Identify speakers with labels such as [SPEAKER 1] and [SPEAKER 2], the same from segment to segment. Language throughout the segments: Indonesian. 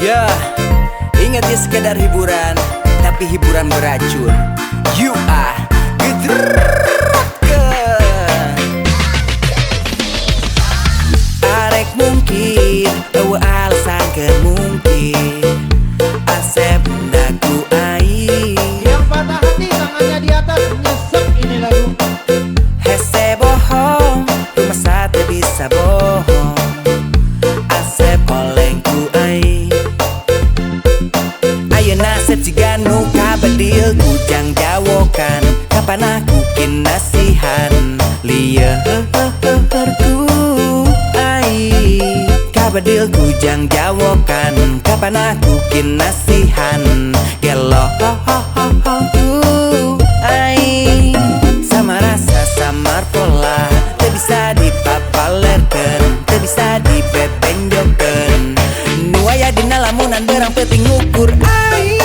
[SPEAKER 1] Ya, ingat ya sekedar hiburan, tapi hiburan beracun. You are arek mungkin, bahwa alasan kemungkin Asep daku ai.
[SPEAKER 2] Yang patah hati tangannya di atas nyesek ini lagu.
[SPEAKER 1] Hese bohong, rumah sate bisa bohong. Asep olengku ai. Ayo nasib jika nu kabadil kujang jawokan. Kapan aku kinasihan liarku ai. Kabadil kujang jawokan. Kapan aku kinasihan gelo ai. Sama rasa samar pola, tak bisa dipapalerkan, tak bisa dipepenjokan. Nuaya dina lamunan berang penting ukur ai.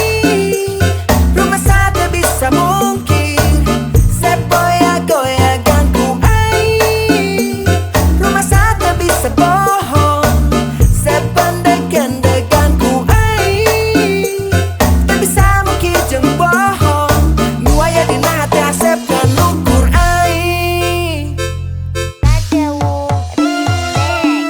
[SPEAKER 1] Rumah sate bisa mungkin sepoya goyaganku ai. Rumah sate bisa bohong sependekan-dekanku ai. Tak bisa mungkin jeng bohong. Nuaya dina hati Asep kan ukur ai.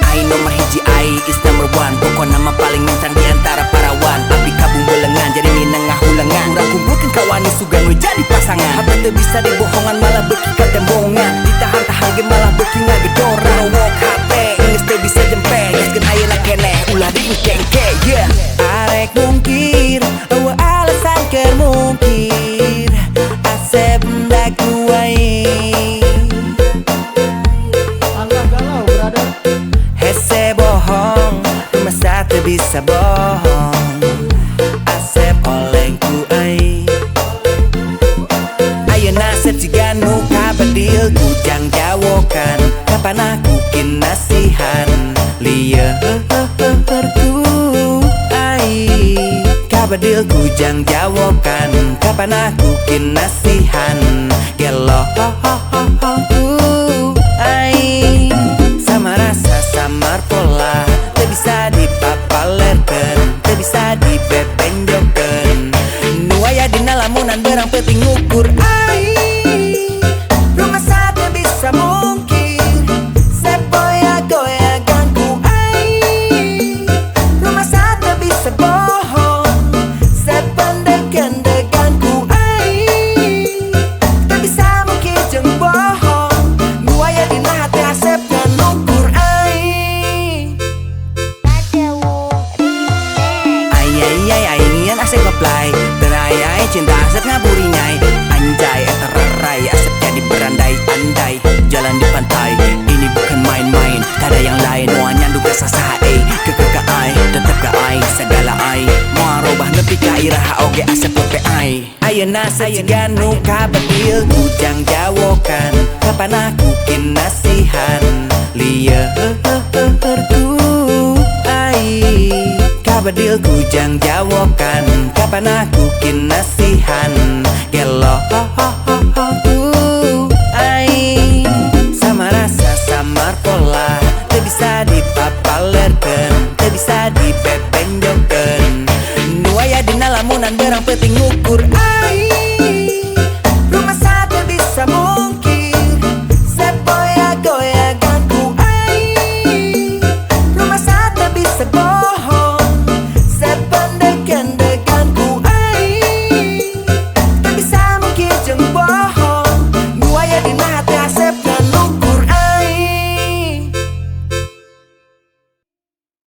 [SPEAKER 1] Ai nomor hiji ai is number one. Pokok nama paling mentang diantara parawan. Api kabung belengan jadi minengah ulengan. Kurang kumpulkan kawani sugan we jadi pasangan. Apa teu bisa dibohongan malah beki katembongan. Ditahan-tahan ge malah beki ngagedora. Wok hate geus teu bisa jempeng. Geuskeun ayeuna keneh ulah diengkengke. Yeah. Arek mungkir eueuh alasan keur mungkir Asep daku wae.
[SPEAKER 2] Angga galau brother.
[SPEAKER 1] Hese bohong, rumah sate bisa bohong. Asep olengku ai. Ayo nasib jika nu kabadil kujang jawokan. Kapan aku kinasihan liarku ai. Kabadil kujang jawokan. Kapan aku kinasihan gelo ai. Sama rasa samar pola, tak bisa dipapalerkan, tak bisa dipepenjokan. Nuaya dina lamunan berang penting ukur ai. Rumah sate bisa mungkin sepoya goyaganku ai. Rumah sate bisa bohong sependekan-dekanku ai. Tak bisa mungkin jeng bohong. Nuaya dina hati Asep kan ukur ai. Ai nian Asep ngeplay terai cinta Asep ngaburinyai. Anjay tererai Asep jadi berandai andai. Jalan di pantai ini bukan main-main. Tak ada yang lain nuanya duga sasaha kekeka ai. Tetep ka ai segala ai. Moal robah nepi ka iraha oge Asep pe ai. Ayeuna sajiga nu kabadil kujang jawokan. Kapan aku kinasihan liarku ai. Kabadil kujang jawokan. Kapan aku kinasihan gelo